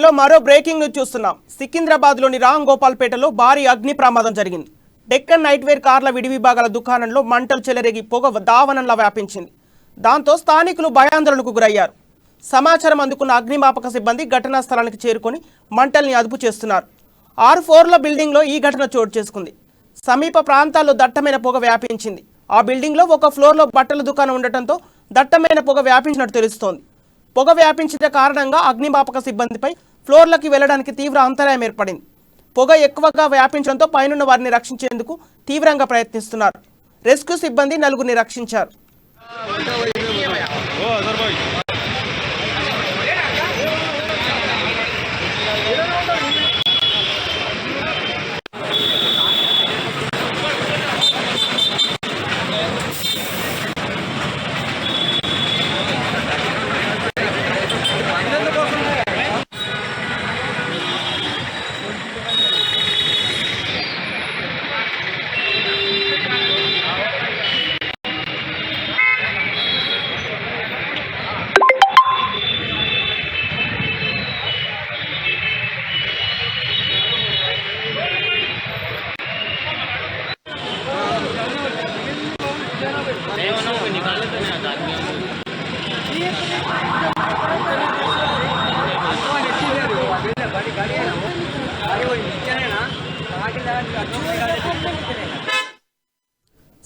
లో మరో breaking news చూస్తున్నాం. సికింద్రాబాద్లోని రామ్ గోపాల్పేటలో భారీ అగ్ని ప్రమాదం జరిగింది. డెక్కన్ నైట్వేర్ కార్ల విడి విభాగాల దుకాణంలో మంటలు చెలరేగి పొగ దావానంలా వ్యాపించింది. దాంతో స్థానికులు భయాందోళనకు గురయ్యారు. సమాచారం అందుకున్న అగ్నిమాపక సిబ్బంది ఘటనా స్థలానికి చేరుకొని మంటల్ని అదుపు చేస్తున్నారు. 6 ఫ్లోర్ల బిల్డింగ్లో ఈ ఘటన చోటు చేసుకుంది. సమీప ప్రాంతాల్లో దట్టమైన పొగ వ్యాపించింది. ఆ బిల్డింగ్లో ఒక ఫ్లోర్లో బట్టల దుకాణం ఉండటంతో దట్టమైన పొగ వ్యాపించినట్టు తెలుస్తోంది. పొగ వ్యాపించిన కారణంగా అగ్నిమాపక సిబ్బందిపై ఫ్లోర్లకి వెళ్లడానికి తీవ్ర అంతరాయం ఏర్పడింది. పొగ ఎక్కువగా వ్యాపించడంతో పైనున్న వారిని రక్షించేందుకు తీవ్రంగా ప్రయత్నిస్తున్నారు. రెస్క్యూ సిబ్బంది 4గురిని రక్షించారు.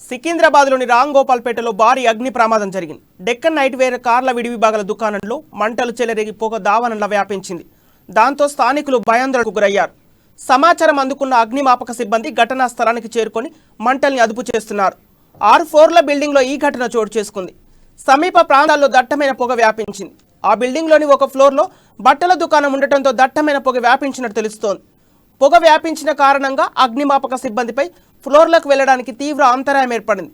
సికింద్రాబాద్లోని రామ్ గోపాల్పేటలో భారీ అగ్ని ప్రమాదం జరిగింది. డెక్కన్ నైట్వేర్ కార్ల విడి విభాగాల దుకాణంలో మంటలు చెలరేగి పొగ దావానంలా వ్యాపించింది. దాంతో స్థానికులు భయాందోళనకు గురయ్యారు. సమాచారం అందుకున్న అగ్నిమాపక సిబ్బంది ఘటనా స్థలానికి చేరుకొని మంటల్ని అదుపు చేస్తున్నారు. 6 ఫ్లోర్ల బిల్డింగ్లో ఈ ఘటన చోటు చేసుకుంది. సమీప ప్రాంతాల్లో దట్టమైన పొగ వ్యాపించింది. ఆ బిల్డింగ్లోని ఒక ఫ్లోర్లో బట్టల దుకాణం ఉండటంతో దట్టమైన పొగ వ్యాపించినట్టు తెలుస్తోంది. పొగ వ్యాపించిన కారణంగా అగ్నిమాపక సిబ్బందిపై ఫ్లోర్లకు వెళ్లడానికి తీవ్ర అంతరాయం ఏర్పడింది.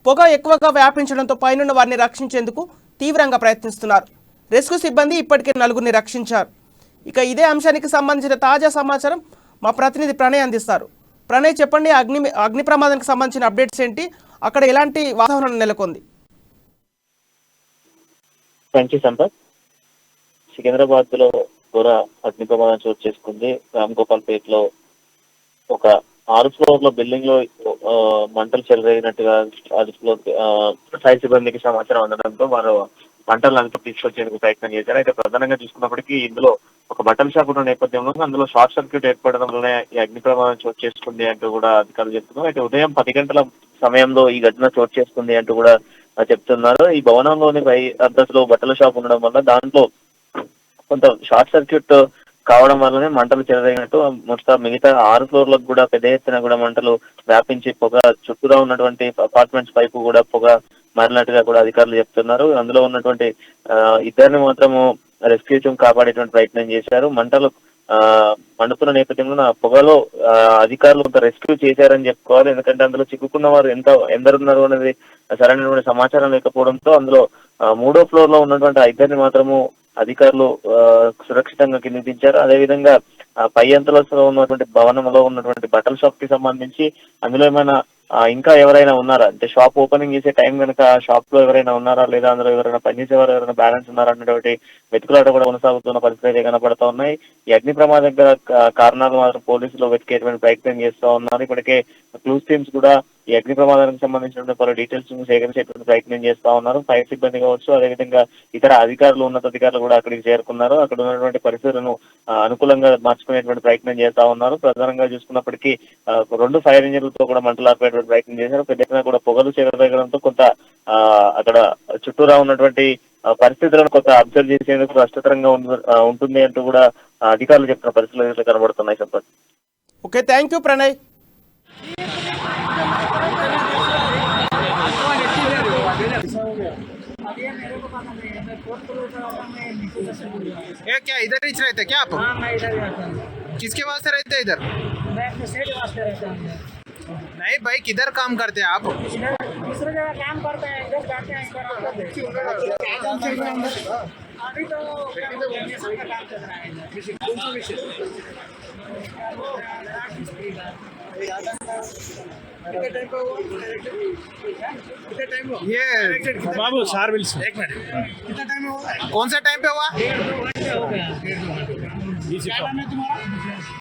పొగ ఎక్కువగా వ్యాపించడంతో పైనున్న వారిని రక్షించేందుకు తీవ్రంగా ప్రయత్నిస్తున్నారు. రెస్క్యూ సిబ్బంది ఇప్పటికే 4గురిని రక్షించారు. ఇక ఇదే అంశానికి సంబంధించిన తాజా సమాచారం మా ప్రతినిధి ప్రణయ్ అందిస్తారు. ప్రణయ్, చెప్పండి, అగ్ని ప్రమాదానికి సంబంధించిన అప్డేట్స్ ఏంటి? అక్కడ ఎలాంటి వాతావరణం నెలకొంది? సంపత్, సికింద్రాబాద్ లో ఘోర అగ్ని ప్రమాదం చోటు చేసుకుంది. రామ్ గోపాల్పేటలో ఒక 6 ఫ్లోర్ల బిల్డింగ్ లో మంటలు చెలరేగినట్టుగా 6 ఫ్లోర్ ఫైర్ సిబ్బందికి సమాచారం అందడంతో వారు మంటలను అదుపు తీసుకొచ్చేందుకు ప్రయత్నం చేశారు. అయితే ప్రధానంగా చూసుకున్నప్పటికీ ఇందులో ఒక బట్టల షాప్ ఉన్న నేపథ్యంలో అందులో షార్ట్ సర్క్యూట్ ఏర్పడడం వల్లనే ఈ అగ్ని ప్రమాదం చోటు చేసుకుంది అంటూ కూడా అధికారులు చెప్తున్నారు. అయితే ఉదయం 10 గంటల సమయంలో ఈ ఘటన చోటు చేసుకుంది అంటూ కూడా చెప్తున్నారు. ఈ భవనంలోని పై అంతస్తులో బట్టల షాప్ ఉండడం వల్ల దాంట్లో కొంత షార్ట్ సర్క్యూట్ కావడం వల్లనే మంటలు చెలరేగినట్టు మొత్తం మిగతా 6 ఫ్లోర్లకు కూడా పెద్ద ఎత్తున కూడా మంటలు వ్యాపించి పొగ చుట్టూరా ఉన్నటువంటి అపార్ట్మెంట్స్ పైపు కూడా పొగ మారినట్టుగా కూడా అధికారులు చెప్తున్నారు. అందులో ఉన్నటువంటి ఇద్దరిని మాత్రము రెస్క్యూ కాపాడేటువంటి ప్రయత్నం చేశారు. మంటలు మండుతున్న నేపథ్యంలో పొగలో అధికారులు కొంత రెస్క్యూ చేశారని చెప్పుకోవాలి. ఎందుకంటే అందులో చిక్కుకున్న వారు ఎందరున్నారు అనేది సరైనటువంటి సమాచారం లేకపోవడంతో అందులో 3వ ఫ్లోర్ లో ఉన్నటువంటి ఇద్దరిని మాత్రము అధికారులు సురక్షితంగా కిందికి దించారు. అదేవిధంగా పై అంతస్తులో ఉన్నటువంటి భవనంలో ఉన్నటువంటి బట్టల షాప్ కి సంబంధించి అందులో ఏమైనా ఇంకా ఎవరైనా ఉన్నారా, అంటే షాప్ ఓపెనింగ్ చేసే టైం కనుక షాప్ లో ఎవరైనా ఉన్నారా లేదా అందులో ఎవరైనా పనిచేసేవారు ఎవరైనా బ్యాలెన్స్ ఉన్నారా అన్నటువంటి వెతుకులాట కూడా కొనసాగుతున్న పరిస్థితి కనపడతా ఉన్నాయి. ఈ అగ్ని ప్రమాదం కారణాలు మాత్రం పోలీసులు వెతికేటువంటి ప్రయత్నం చేస్తూ ఉన్నారు. ఇప్పటికే క్లూస్ టీమ్స్ కూడా ఈ అగ్ని ప్రమాదానికి సంబంధించిన పలు డీటెయిల్స్ సేకరించేటువంటి ప్రయత్నం చేస్తా ఉన్నారు. ఫైర్ సిబ్బంది కావచ్చు, అదేవిధంగా ఇతర అధికారులు ఉన్నతాధికారులు కూడా అక్కడికి చేరుకున్నారు. అక్కడ ఉన్నటువంటి పరిస్థితులను అనుకూలంగా మార్చుకునేటువంటి ప్రయత్నం చేస్తా ఉన్నారు. ప్రధానంగా చూసుకున్నప్పటికీ 2 ఫైర్ ఇంజిన్లతో కూడా మంటలు ఆపేటువంటి ప్రయత్నం చేశారు. పెద్ద ఎత్తున కూడా పొగలు చెలరేగడంతో కొంత అక్కడ చుట్టూరా ఉన్నటువంటి పరిస్థితులను కొంత అబ్జర్వ్ చేసేందుకు కష్టతరంగా ఉంటుంది అంటూ కూడా అధికారులు చెప్తున్న పరిస్థితులు కనబడుతున్నాయి. Sampath. Okay, thank you Pranay. क्या इधर ही रहते क्या आप? हाँ, मैं इधर रहता हूँ। किसके वास्ते रहते हैं इधर? मैं अपने सेठ वास्ते रहता हूँ। नहीं भाई, किधर काम करते हैं आप? इधर दूसरी जगह काम करते हैं, इधर जाते हैं, इधर आते हैं। अभी तो लेमिनेशन का काम चल रहा है ये बाबू सार्विल्स एक मिनट, कितना टाइम हुआ? कौन सा टाइम पे हुआ? 1-2 घंटे हो गया। क्या नाम है तुम्हारा?